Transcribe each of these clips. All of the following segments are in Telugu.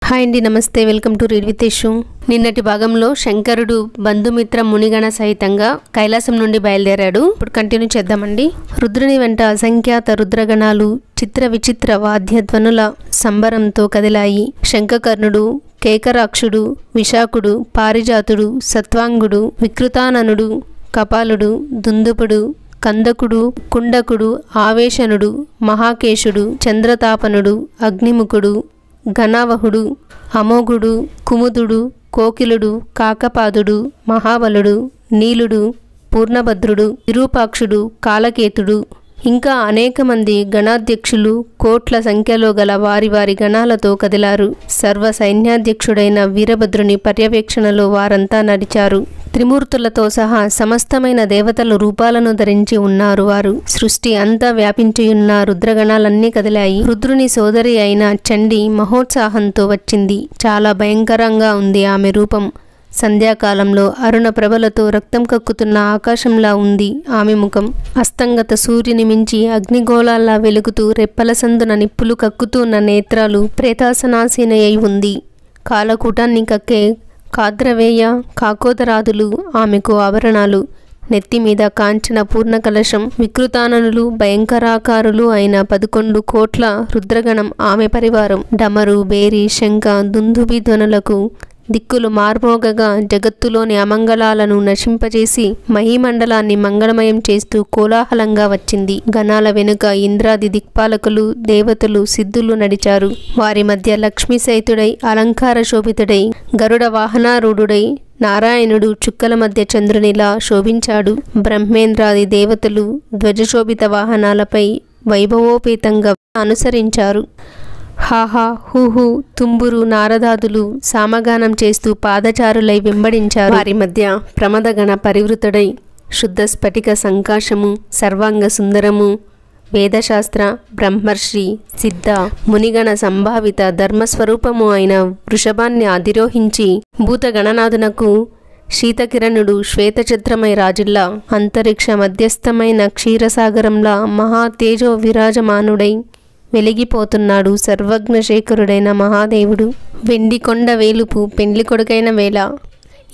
హాయ్ అండి, నమస్తే. Welcome to read with Yashu. నిన్నటి భాగంలో శంకరుడు బంధుమిత్ర మునిగణ సహితంగా కైలాసం నుండి బయలుదేరాడు. ఇప్పుడు కంటిన్యూ చేద్దామండి. రుద్రుని వెంట అసంఖ్యాత రుద్రగణాలు చిత్ర విచిత్ర వాద్యధ్వనుల సంబరంతో కదిలాయి. శంఖకర్ణుడు, కేకరాక్షుడు, విశాఖుడు, పారిజాతుడు, సత్వాంగుడు, వికృతాననుడు, కపాలుడు, దుందుపుడు, కందకుడు, కుండకుడు, ఆవేశనుడు, మహాకేశుడు, చంద్రతాపనుడు, అగ్నిముఖుడు, ఘనావహుడు, అమోఘుడు, కుముదుడు, కోకిలుడు, కాకపాదుడు, మహాబలుడు, నీలుడు, పూర్ణభద్రుడు, విరూపాక్షుడు, కాలకేతుడు, ఇంకా అనేక మంది గణాధ్యక్షులు కోట్ల సంఖ్యలో గల వారి వారి గణాలతో కదిలారు. సర్వ సైన్యాధ్యక్షుడైన వీరభద్రుని పర్యవేక్షణలో వారంతా నడిచారు. త్రిమూర్తులతో సహా సమస్తమైన దేవతల రూపాలను ధరించి ఉన్నారు. వారు సృష్టి అంతా వ్యాపించియున్న రుద్రగణాలన్నీ కదిలాయి. రుద్రుని సోదరి అయిన చండి మహోత్సాహంతో వచ్చింది. చాలా భయంకరంగా ఉంది ఆమె రూపం. సంధ్యాకాలంలో అరుణ ప్రభలతో రక్తం కక్కుతున్న ఆకాశంలా ఉంది ఆమె ముఖం. అస్తంగత సూర్యుని మించి అగ్నిగోళాల్లా వెలుగుతూ రెప్పల సందున నిప్పులు కక్కుతున్న నేత్రాలు ప్రేతాసనాసీన అయి ఉంది. కాలకూటాన్ని కక్కే కాద్రవేయ కాకోదరాదులు ఆమెకు ఆభరణాలు. నెత్తిమీద కాంచన పూర్ణ కలశం. వికృతాననులు భయంకరాకారులు అయిన 11 కోట్ల రుద్రగణం ఆమె పరివారం. డమరు, బేరి, శంఖ, దుందుబి ధ్వనులకు దిక్కులు మార్మోగగా జగత్తులోని అమంగళాలను నశింపజేసి మహీమండలాన్ని మంగళమయం చేస్తూ కోలాహలంగా వచ్చింది. గణాల వెనుక ఇంద్రాది దిక్పాలకులు, దేవతలు, సిద్ధులు నడిచారు. వారి మధ్య లక్ష్మీ సహితుడై అలంకార శోభితుడై గరుడ వాహనారూఢుడై నారాయణుడు చుక్కల మధ్య చంద్రునిలా శోభించాడు. బ్రహ్మేంద్రాది దేవతలు ధ్వజశోభిత వాహనాలపై వైభవోపేతంగా అనుసరించారు. హాహా హూహు తుంబురు నారదాదులు సామగానం చేస్తూ పాదచారులై వెంబడించారు. వారి మధ్య ప్రమదగణ పరివృతుడై శుద్ధ స్ఫటిక సంకాశము, సర్వాంగ సుందరము, వేదశాస్త్ర, బ్రహ్మర్షి, సిద్ధ, మునిగణ సంభావిత ధర్మస్వరూపము అయిన వృషభాన్ని అధిరోహించి భూతగణనాథునకు శీతకిరణుడు శ్వేతఛత్రమై రాజుల్లా అంతరిక్ష మధ్యస్థమైన క్షీరసాగరంలా మహా తేజో విరాజమానుడై వెలిగిపోతున్నాడు సర్వజ్ఞశేఖరుడైన మహాదేవుడు. వెండికొండ వేలుపు పెండ్లి కొడుకైన వేళ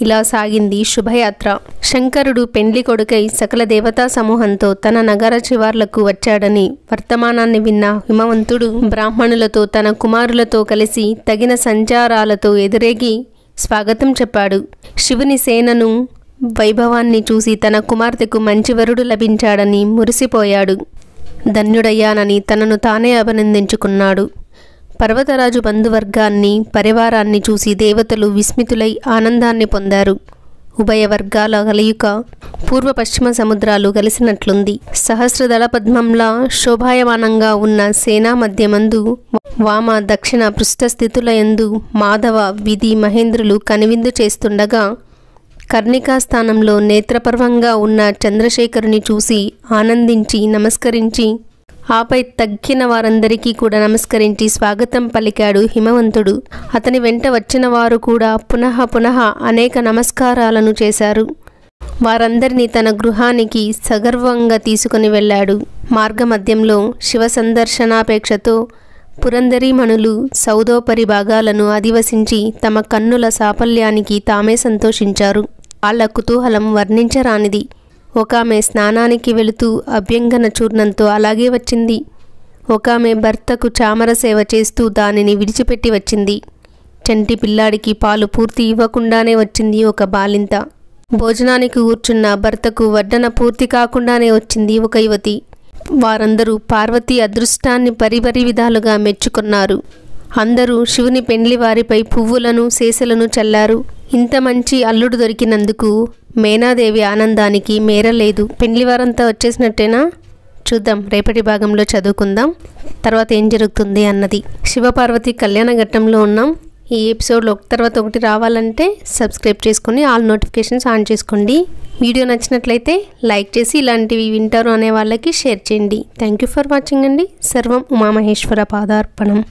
ఇలా సాగింది శుభయాత్ర. శంకరుడు పెండ్లి కొడుకై సకల దేవతా సమూహంతో తన నగర శివార్లకు వచ్చాడని వర్తమానాన్ని విన్న హిమవంతుడు బ్రాహ్మణులతో తన కుమారులతో కలిసి తగిన సంచారాలతో ఎదురేగి స్వాగతం చెప్పాడు. శివుని సేనను వైభవాన్ని చూసి తన కుమార్తెకు మంచి వరుడు లభించాడని మురిసిపోయాడు. ధన్యుడయ్యానని తనను తానే అభినందించుకున్నాడు. పర్వతరాజు బంధువర్గాన్ని పరివారాన్ని చూసి దేవతలు విస్మితులై ఆనందాన్ని పొందారు. ఉభయ వర్గాల కలయిక పూర్వ పశ్చిమ సముద్రాలు కలిసినట్లుంది. సహస్రదళ పద్మంలా శోభాయమానంగా ఉన్న సేనా మధ్యమందు వామ దక్షిణ పృష్ఠస్థితుల యందు మాధవ, విధి, మహేంద్రులు కనువిందు చేస్తుండగా కర్ణికా స్థానంలో నేత్రపర్వంగా ఉన్న చంద్రశేఖరుని చూసి ఆనందించి నమస్కరించి ఆపై తగ్గిన వారందరికీ కూడా నమస్కరించి స్వాగతం పలికాడు హిమవంతుడు. అతని వెంట వచ్చిన వారు కూడా పునః పునః అనేక నమస్కారాలను చేశారు. వారందరినీ తన గృహానికి సగర్వంగా తీసుకుని వెళ్ళాడు. మార్గమధ్యంలో శివ సందర్శనాపేక్షతో పురందరీమణులు సౌదోపరి భాగాలను అధివసించి తమ కన్నుల సాఫల్యానికి తామే సంతోషించారు. వాళ్ళ కుతూహలం వర్ణించరానిది. ఒకామె స్నానానికి వెళుతూ అభ్యంగన చూర్ణంతో అలాగే వచ్చింది. ఒకామె భర్తకు చామర సేవ చేస్తూ దానిని విడిచిపెట్టి వచ్చింది. చంటి పిల్లాడికి పాలు పూర్తి ఇవ్వకుండానే వచ్చింది ఒక బాలింత. భోజనానికి కూర్చున్న భర్తకు వడ్డన పూర్తి కాకుండానే వచ్చింది ఒక యువతి. వారందరూ పార్వతీ అదృష్టాన్ని పరిపరి విధాలుగా మెచ్చుకున్నారు. అందరూ శివుని పెండ్లి వారిపై పువ్వులను శేషలను చల్లారు. ఇంత మంచి అల్లుడు దొరికినందుకు మేనాదేవి ఆనందానికి మేరలేదు. పెండ్లి వారంతా వచ్చేసినట్టేనా? చూద్దాం, రేపటి భాగంలో చదువుకుందాం తర్వాత ఏం జరుగుతుంది అన్నది. శివపార్వతి కళ్యాణ ఘట్టంలో ఉన్నాం. ఈ ఎపిసోడ్లో ఒకటి తర్వాత ఒకటి రావాలంటే సబ్స్క్రైబ్ చేసుకొని ఆల్ నోటిఫికేషన్స్ ఆన్ చేసుకోండి. వీడియో నచ్చినట్లయితే లైక్ చేసి ఇలాంటివి వింటారు అనే వాళ్ళకి షేర్ చేయండి. థ్యాంక్ యూ ఫర్ వాచింగ్ అండి. సర్వం ఉమామహేశ్వర పాదార్పణం.